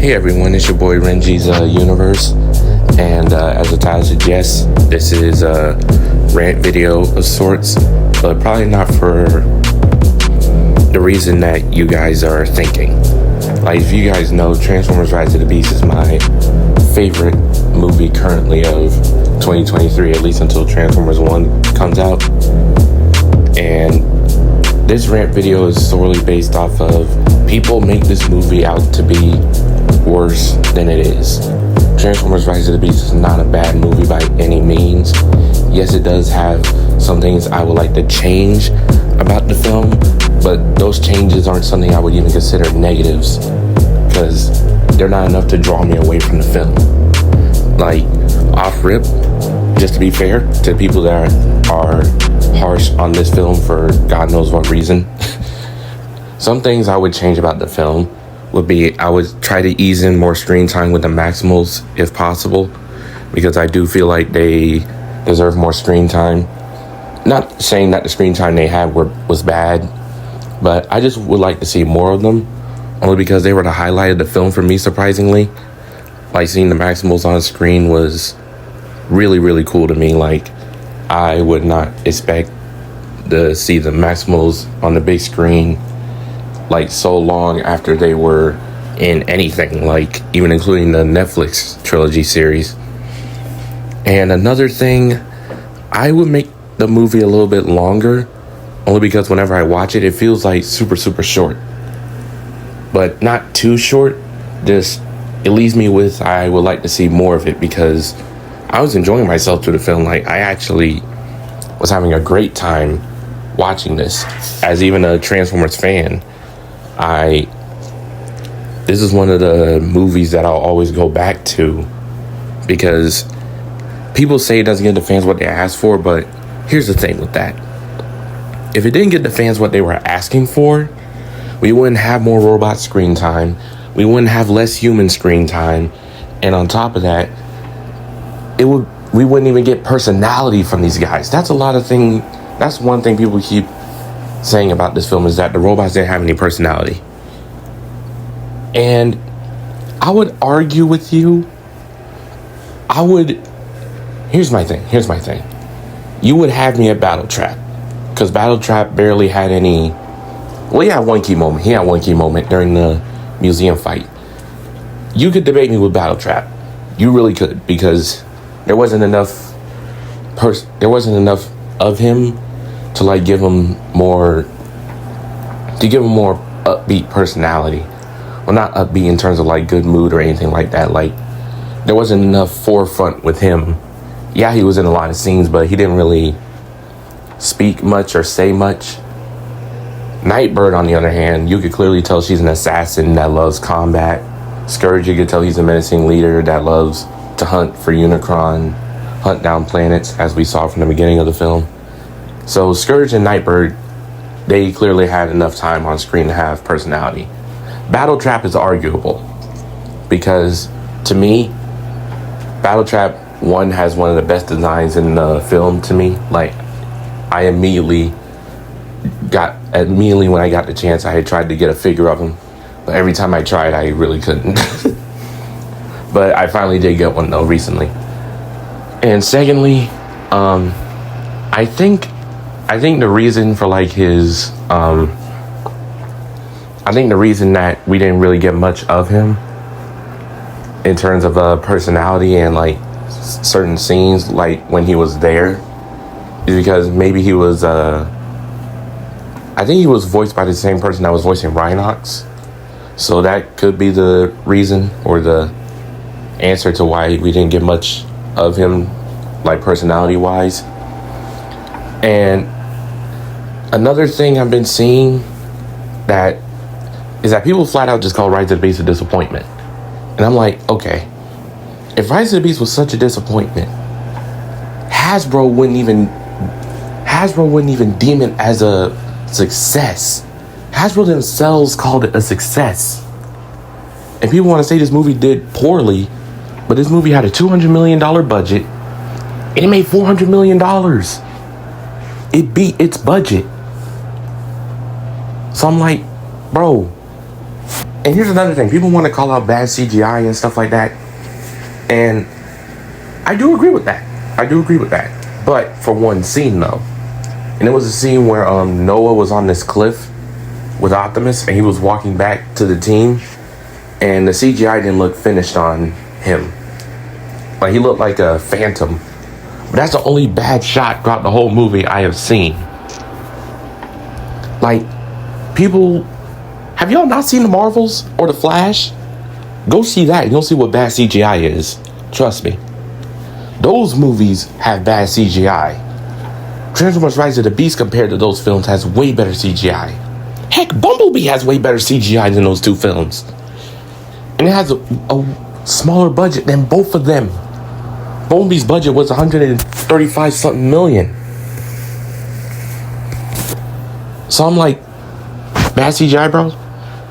Hey everyone, it's your boy Renji's Universe, and as the title suggests, this is a rant video of sorts, but probably not for the reason that you guys are thinking. Like, if you guys know, Transformers Rise of the Beast is my favorite movie currently of 2023, at least until Transformers 1 comes out. And this rant video is solely based off of people make this movie out to be worse than it is. Transformers Rise of the Beast is not a bad movie by any means. Yes, it does have some things I would like to change about the film, but those changes aren't something I would even consider negatives, because they're not enough to draw me away from the film. Like, off rip, just to be fair to people that are harsh on this film for God knows what reason, some things I would change about the film would be I would try to ease in more screen time with the Maximals if possible, because I do feel like they deserve more screen time. Not saying that the screen time they had was bad, but I just would like to see more of them, only because they were the highlight of the film for me, surprisingly. Like, seeing the Maximals on screen was really, really cool to me. Like, I would not expect to see the Maximals on the big screen like so long after they were in anything, like even including the Netflix trilogy series. And another thing, I would make the movie a little bit longer, only because whenever I watch it, it feels like super short, but not too short. Just, it leaves me with, I would like to see more of it, because I was enjoying myself through the film. Like, I actually was having a great time watching this. As even a Transformers fan, this is one of the movies that I'll always go back to, because people say it doesn't give the fans what they asked for, but here's the thing with that. If it didn't get the fans what they were asking for, we wouldn't have more robot screen time, we wouldn't have less human screen time, and on top of that, we wouldn't even get personality from these guys. That's one thing people keep saying about this film, is that the robots didn't have any personality. And I would argue with you. Here's my thing. You would have me at Battle Trap, because Battle Trap barely had any. Well, he had one key moment during the museum fight. You could debate me with Battle Trap. You really could, because there wasn't enough of him to like give him more upbeat personality. Well, not upbeat in terms of like good mood or anything like that. Like, there wasn't enough forefront with him. Yeah, he was in a lot of scenes, but he didn't really speak much or say much. Nightbird, on the other hand, you could clearly tell she's an assassin that loves combat. Scourge, you could tell he's a menacing leader that loves to hunt for Unicron, hunt down planets, as we saw from the beginning of the film. So Scourge and Nightbird, they clearly had enough time on screen to have personality. Battle Trap is arguable, because to me, Battle Trap 1 has one of the best designs in the film to me. Like, I immediately when I got the chance, I had tried to get a figure of him, but every time I tried, I really couldn't. But I finally did get one though recently. And secondly, I think the reason for like his I think the reason that we didn't really get much of him in terms of personality and like certain scenes, like when he was there, is because maybe he was I think he was voiced by the same person that was voicing Rhinox. So that could be the reason or the answer to why we didn't get much of him, like personality wise. And another thing I've been seeing is that people flat out just call Rise of the Beast a disappointment. And I'm like, okay, if Rise of the Beast was such a disappointment, Hasbro wouldn't even deem it as a success. Hasbro themselves called it a success. And people want to say this movie did poorly, but this movie had a $200 million budget, and it made $400 million. It beat its budget. So I'm like, bro, And here's another thing. People want to call out bad CGI and stuff like that. And I do agree with that. But for one scene, though. And it was a scene where Noah was on this cliff with Optimus, and he was walking back to the team. And the CGI didn't look finished on him. Like, he looked like a phantom. But that's the only bad shot throughout the whole movie I have seen. Like, people... Have y'all not seen the Marvels or the Flash? Go see that. You'll see what bad CGI is. Trust me. Those movies have bad CGI. Transformers Rise of the Beast compared to those films has way better CGI. Heck, Bumblebee has way better CGI than those two films. And it has a smaller budget than both of them. Bumblebee's budget was 135 something million. So I'm like, bad CGI, bro?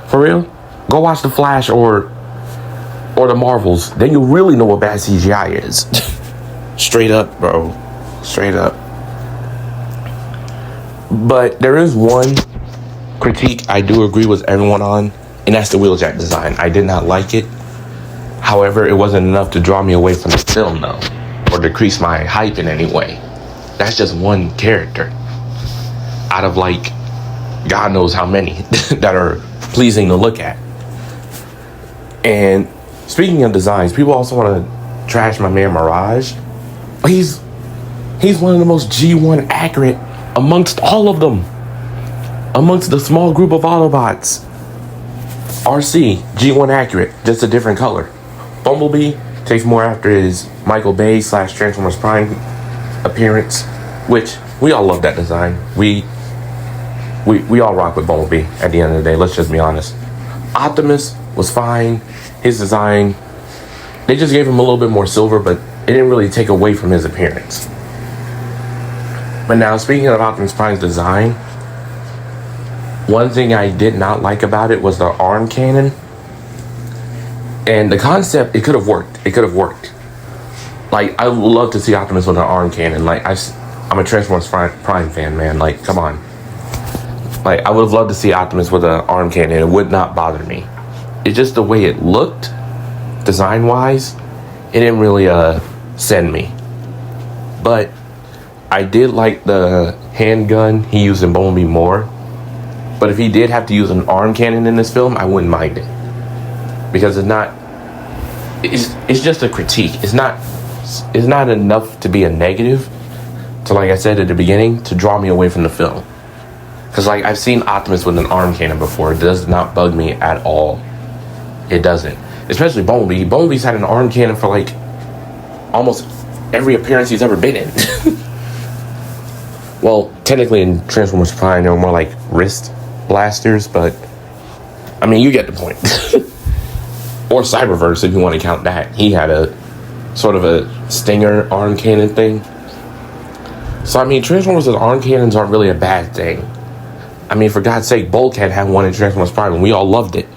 For real? Go watch The Flash or the Marvels. Then you'll really know what bad CGI is. Straight up, bro. Straight up. But there is one critique I do agree with everyone on, and that's the wheeljack design. I did not like it. However, it wasn't enough to draw me away from the film, though, or decrease my hype in any way. That's just one character out of, like, God knows how many that are pleasing to look at. And speaking of designs, people also want to trash my man Mirage. He's one of the most G1 accurate amongst all of them. Amongst the small group of Autobots. RC, G1 accurate, just a different color. Bumblebee takes more after his Michael Bay / Transformers Prime appearance, which we all love that design. We all rock with Bumblebee at the end of the day, let's just be honest. Optimus was fine. His design, they just gave him a little bit more silver, but it didn't really take away from his appearance. But now, speaking of Optimus Prime's design, one thing I did not like about it was the arm cannon. And the concept, it could have worked. Like, I would love to see Optimus with an arm cannon. Like, I'm a Transformers Prime fan, man. Like, come on. Like, I would have loved to see Optimus with an arm cannon. It would not bother me. It's just the way it looked, design-wise, it didn't really send me. But I did like the handgun he used in Bumblebee more. But if he did have to use an arm cannon in this film, I wouldn't mind it. Because it's just a critique. It's not enough to be a negative, to, like I said at the beginning, to draw me away from the film. Because, like, I've seen Optimus with an arm cannon before. It does not bug me at all. It doesn't. Especially Bumblebee. Bumblebee's had an arm cannon for, like, almost every appearance he's ever been in. Well, technically in Transformers Prime, they were more like wrist blasters, but, I mean, you get the point. Or Cyberverse, if you want to count that. He had a sort of a stinger arm cannon thing. So, I mean, Transformers with arm cannons aren't really a bad thing. I mean, for God's sake, Bulkhead had one in Transformers Prime, and we all loved it.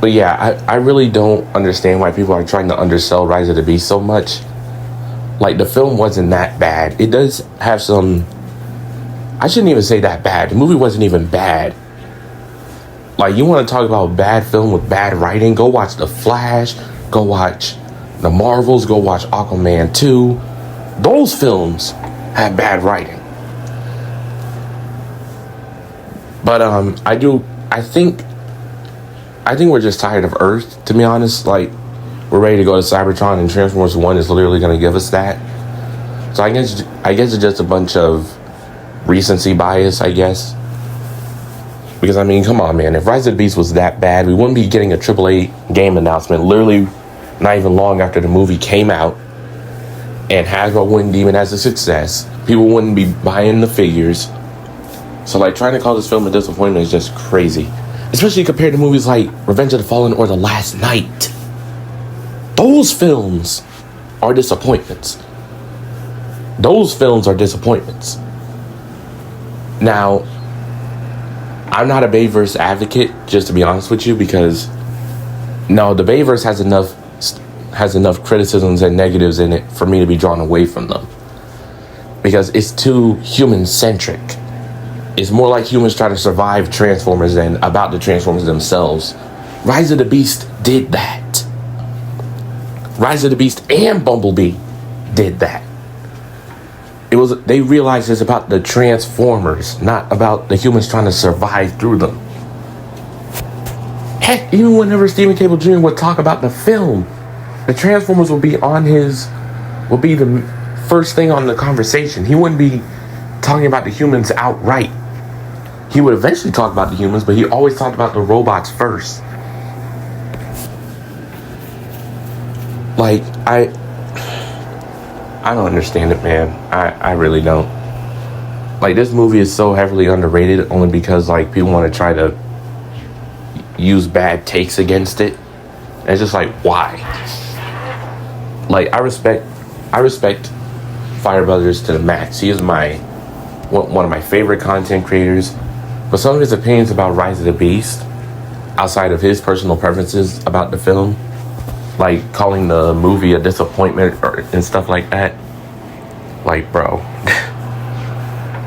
But yeah, I really don't understand why people are trying to undersell Rise of the Beast so much. Like, the film wasn't that bad. It does have some... I shouldn't even say that bad. The movie wasn't even bad. Like, you want to talk about bad film with bad writing? Go watch The Flash. Go watch The Marvels. Go watch Aquaman 2. Those films have bad writing. But I think we're just tired of Earth, to be honest. Like, we're ready to go to Cybertron, and Transformers 1 is literally going to give us that. So I guess it's just a bunch of recency bias, I guess. Because, I mean, come on, man. If Rise of the Beast was that bad, we wouldn't be getting a AAA game announcement literally not even long after the movie came out. And Hasbro wouldn't deem it as a success. People wouldn't be buying the figures. So, like, trying to call this film a disappointment is just crazy. Especially compared to movies like Revenge of the Fallen or The Last Knight. Those films are disappointments. Now, I'm not a Bayverse advocate, just to be honest with you, because no, the Bayverse has enough criticisms and negatives in it for me to be drawn away from them. Because it's too human-centric. It's more like humans trying to survive Transformers than about the Transformers themselves. Rise of the Beast did that. Rise of the Beast and Bumblebee did that. They realized it's about the Transformers, not about the humans trying to survive through them. Heck, even whenever Stephen Cable Jr. would talk about the film, the Transformers would be the first thing on the conversation. He wouldn't be talking about the humans outright. He would eventually talk about the humans, but he always talked about the robots first. Like, I don't understand it, man. I really don't. Like, this movie is so heavily underrated only because, like, people want to try to use bad takes against it. And it's just like, why? Like, I respect Fire Brothers to the max. He is one of my favorite content creators. But some of his opinions about Rise of the Beast, outside of his personal preferences about the film, like calling the movie a disappointment and stuff like that, like, bro,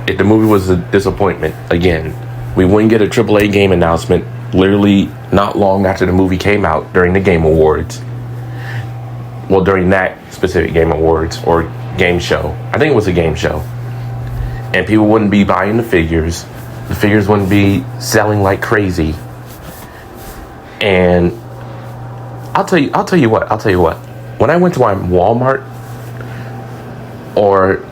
if the movie was a disappointment, again, we wouldn't get a AAA game announcement literally not long after the movie came out during the Game Awards. Well, during that specific Game Awards or game show. I think it was a game show. And people wouldn't be buying the figures. The figures wouldn't be selling like crazy. And I'll tell you what. When I went to Walmart, or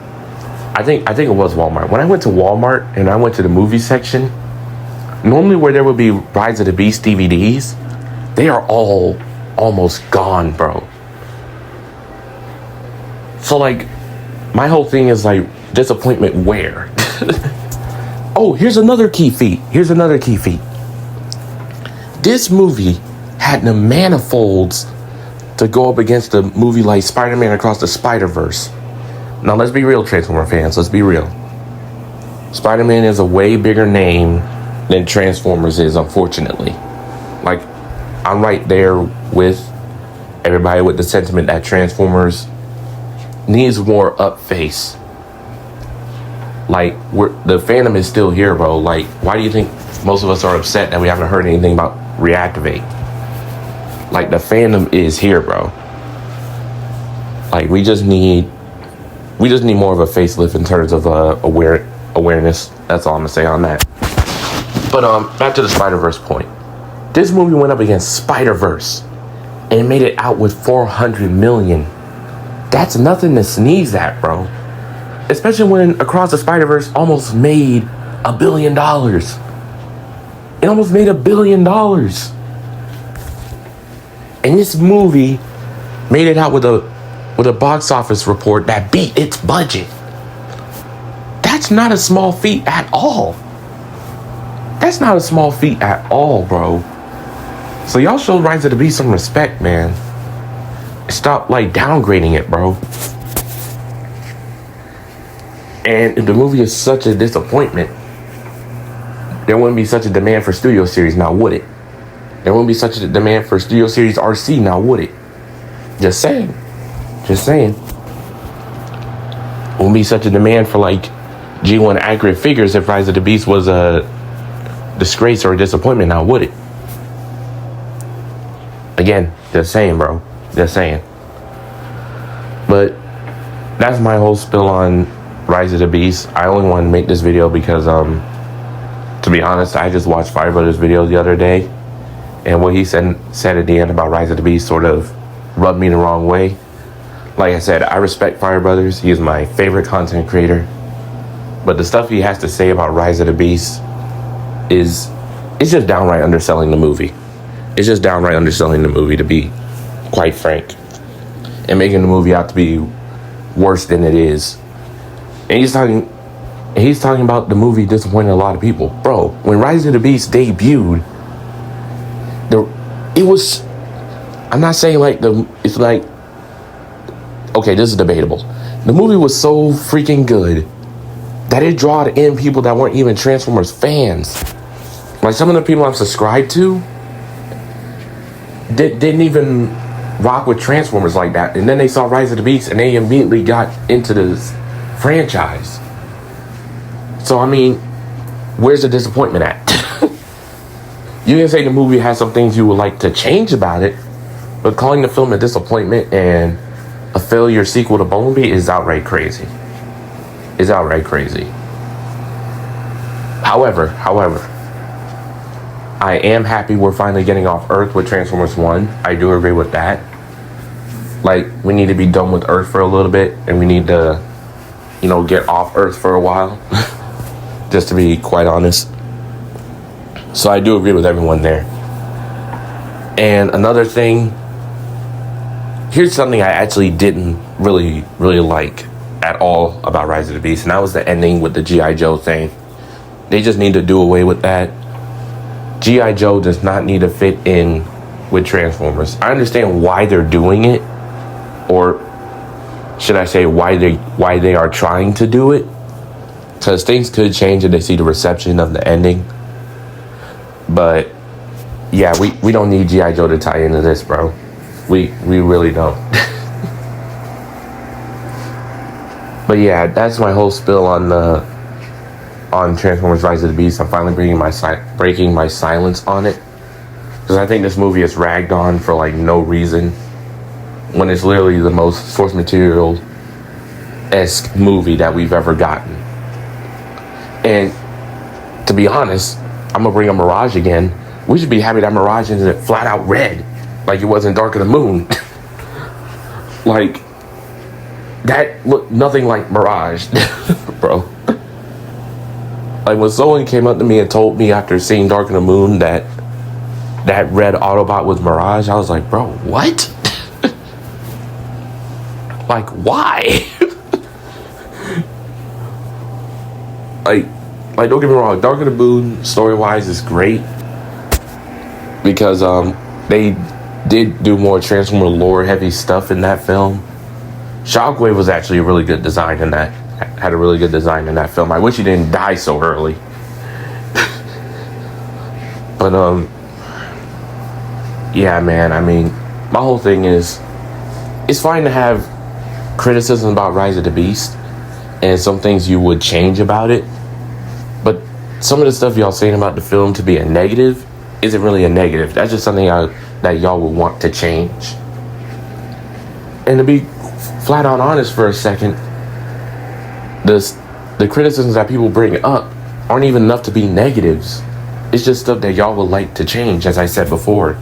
I think it was Walmart. When I went to Walmart and I went to the movie section, normally where there would be Rise of the Beast DVDs, they are all almost gone, bro. So, like, my whole thing is, like, disappointment where? Oh, here's another key feat. This movie had the manifolds to go up against a movie like Spider-Man Across the Spider-Verse. Now, let's be real, Transformer fans. Let's be real. Spider-Man is a way bigger name than Transformers is, unfortunately. Like, I'm right there with everybody with the sentiment that Transformers needs more up face. Like, the fandom is still here, bro. Like, why do you think most of us are upset that we haven't heard anything about Reactivate? Like, the fandom is here, bro. Like, we just need more of a facelift in terms of awareness. That's all I'm gonna say on that. But back to the Spider-Verse point. This movie went up against Spider-Verse and made it out with $400 million. That's nothing to sneeze at, bro. Especially when Across the Spider-Verse almost made $1 billion. It almost made $1 billion. And this movie made it out with a box office report that beat its budget. That's not a small feat at all. Bro. So y'all show Rise of the Beast some respect, man. Stop, like, downgrading it, bro. And if the movie is such a disappointment, there wouldn't be such a demand for Studio Series now, would it? There wouldn't be such a demand for Studio Series RC now, would it? Just saying. Wouldn't be such a demand for, like, G1 accurate figures if Rise of the Beast was a disgrace or a disappointment now, would it? Again, just saying, bro. Just saying. But that's my whole spill on Rise of the Beast. I only want to make this video because, to be honest, I just watched Fire Brothers' video the other day, and what he said at the end about Rise of the Beast sort of rubbed me the wrong way. Like I said, I respect Fire Brothers. He is my favorite content creator. But the stuff he has to say about Rise of the Beast it's just downright underselling the movie. It's just downright underselling the movie, to be quite frank, and making the movie out to be worse than it is. And he's talking about the movie disappointing a lot of people. Bro, when Rise of the Beast debuted, I'm not saying it's like, okay, this is debatable. The movie was so freaking good that it drawed in people that weren't even Transformers fans. Like, some of the people I'm subscribed to didn't even rock with Transformers like that. And then they saw Rise of the Beast and they immediately got into this franchise. So, I mean, where's the disappointment at? You can say the movie has some things you would like to change about it, but calling the film a disappointment and a failure sequel to Bumblebee is outright crazy. Is outright crazy. However, I am happy we're finally getting off Earth with Transformers 1. I do agree with that. Like, we need to be done with Earth for a little bit, and we need to, get off Earth for a while. Just to be quite honest. So I do agree with everyone there. And another thing, here's something I actually didn't really like at all about Rise of the Beast, and that was the ending with the G.I. Joe thing. They just need to do away with that. G.I. Joe does not need to fit in with Transformers. I understand why they're doing it, or should I say why they are trying to do it, because things could change if they see the reception of the ending. But yeah, we don't need G.I. Joe to tie into this, bro. We really don't. But yeah, that's my whole spill on Transformers Rise of the Beast. I'm finally breaking my silence on it, because I think this movie is ragged on for like no reason, when it's literally the most source material-esque movie that we've ever gotten. And to be honest, I'm gonna bring up Mirage again. We should be happy that Mirage isn't flat out red, like it was in Dark of the Moon. Like, that looked nothing like Mirage, bro. Like, when someone came up to me and told me after seeing Dark of the Moon that red Autobot was Mirage, I was like, bro, what? Like, why? Like, don't get me wrong, Dark of the Moon, story-wise, is great. Because, they did do more Transformer lore-heavy stuff in that film. Shockwave was actually a really good design in that. Had a really good design in that film. I wish he didn't die so early. But, yeah, man, I mean, my whole thing is, it's fine to have criticism about Rise of the Beast, and some things you would change about it, but some of the stuff y'all saying about the film to be a negative isn't really a negative. That's just something that y'all would want to change. And to be flat out honest for a second, the criticisms that people bring up aren't even enough to be negatives. It's just stuff that y'all would like to change, as I said before.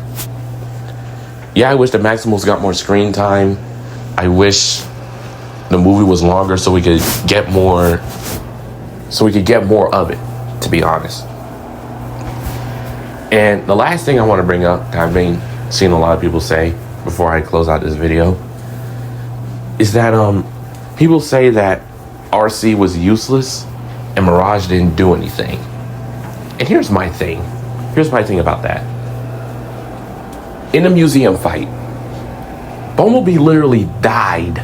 Yeah, I wish the Maximals got more screen time. I wish the movie was longer so we could get more of it, to be honest. And the last thing I want to bring up, that I've been seeing a lot of people say before I close out this video, is that people say that RC was useless and Mirage didn't do anything. And here's my thing about that. In the museum fight, Bumblebee literally died.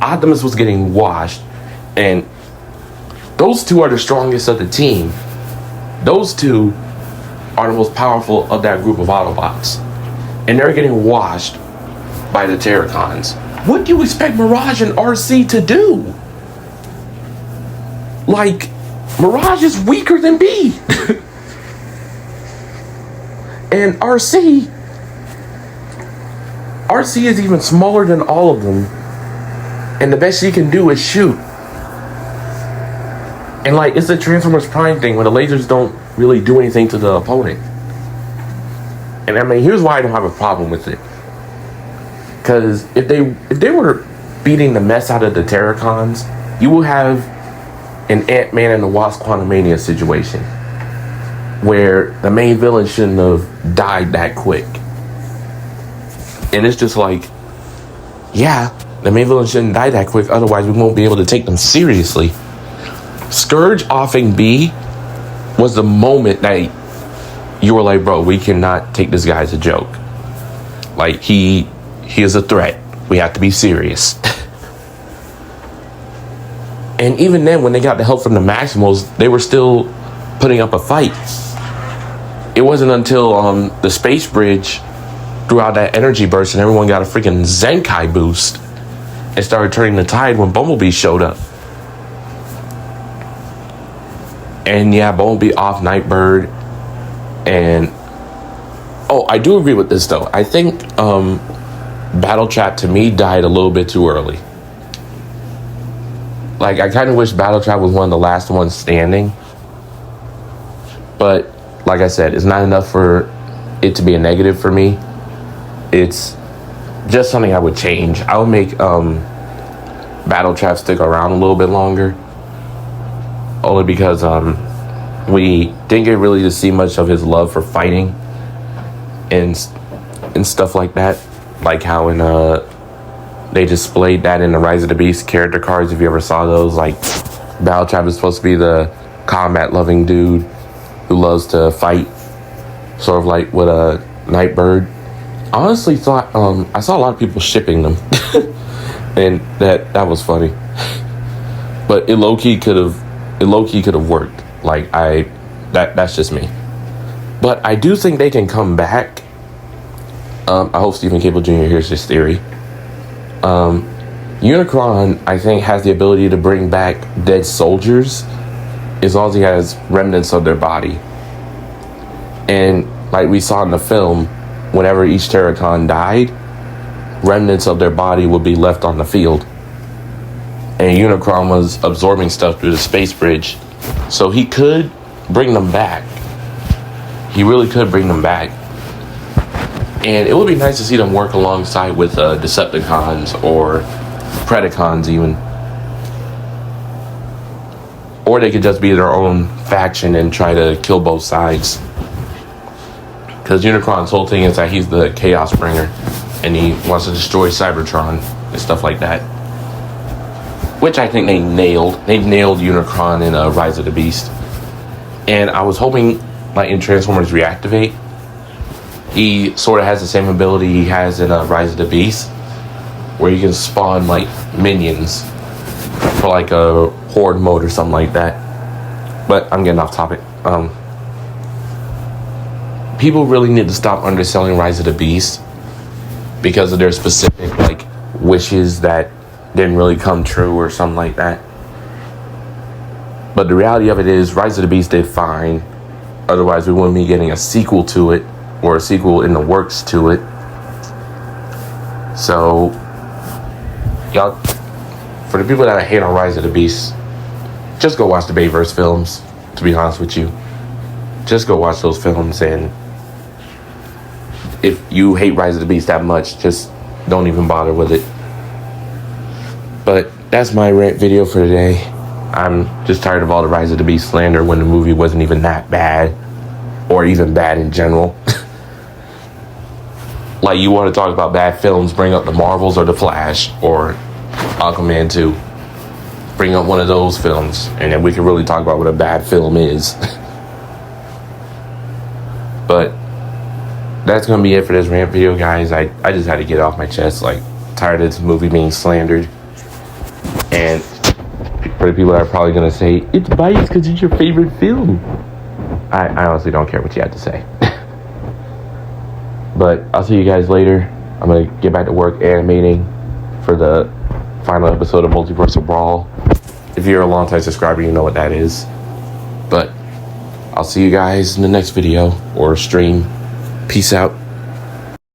Optimus was getting washed, and those two are the strongest of the team. Those two are the most powerful of that group of Autobots, and they're getting washed by the Terracons. What do you expect Mirage and RC to do? Like, Mirage is weaker than B. And RC is even smaller than all of them, and the best she can do is shoot. And like, it's the Transformers Prime thing, where the lasers don't really do anything to the opponent. And I mean, here's why I don't have a problem with it. Because if they were beating the mess out of the Terracons, you will have an Ant-Man and the Wasp Quantumania situation, where the main villain shouldn't have died that quick. And it's just like, yeah, the main villain shouldn't die that quick, otherwise we won't be able to take them seriously. Scourge offing B was the moment that you were like, bro, we cannot take this guy as a joke. Like, he is a threat. We have to be serious. And even then, when they got the help from the Maximals, they were still putting up a fight. It wasn't until the space bridge threw out that energy burst and everyone got a freaking Zenkai boost and started turning the tide when Bumblebee showed up. And yeah, Bumblebee off Nightbird. And oh, I do agree with this though. I think Battletrap to me died a little bit too early. Like, I kind of wish Battletrap was one of the last ones standing. But like I said, it's not enough for it to be a negative for me. It's just something I would change. I would make Battletrap stick around a little bit longer. Only because we didn't get really to see much of his love for fighting and stuff like that. Like how in they displayed that in the Rise of the Beast character cards, if you ever saw those. Like, Battletrap is supposed to be the combat-loving dude who loves to fight, sort of like with a Nightbird. I honestly thought I saw a lot of people shipping them, and that was funny. But it low key could have worked. Like, that's just me. But I do think they can come back. I hope Stephen Cable Jr. hears this theory. Unicron, I think, has the ability to bring back dead soldiers as long as he has remnants of their body. And like we saw in the film, whenever each Terracon died, remnants of their body would be left on the field. And Unicron was absorbing stuff through the space bridge. So he could bring them back. He really could bring them back. And it would be nice to see them work alongside with Decepticons or Predacons even. Or they could just be their own faction and try to kill both sides. Because Unicron's whole thing is that he's the Chaos Bringer. And he wants to destroy Cybertron and stuff like that. Which I think they nailed. They nailed Unicron in Rise of the Beast. And I was hoping, like in Transformers Reactivate, he sort of has the same ability he has in Rise of the Beast, where you can spawn like minions for like a horde mode or something like that. But I'm getting off topic. People really need to stop underselling Rise of the Beast because of their specific like wishes that didn't really come true or something like that. But the reality of it is, Rise of the Beast did fine. Otherwise, we wouldn't be getting a sequel to it, or a sequel in the works to it. So, y'all, for the people that hate on Rise of the Beast, just go watch the Bayverse films, to be honest with you. Just go watch those films, and if you hate Rise of the Beast that much, just don't even bother with it. But that's my rant video for today. I'm just tired of all the Rise of the Beast slander when the movie wasn't even that bad, or even bad in general. Like, you want to talk about bad films, bring up The Marvels or The Flash or Aquaman 2. Bring up one of those films, and then we can really talk about what a bad film is. But that's going to be it for this rant video, guys. I just had to get it off my chest. Like, tired of this movie being slandered. And for the people that are probably going to say, it's biased because it's your favorite film. I honestly don't care what you have to say. But I'll see you guys later. I'm going to get back to work animating for the final episode of Multiversal Brawl. If you're a long-time subscriber, you know what that is. But I'll see you guys in the next video or stream. Peace out.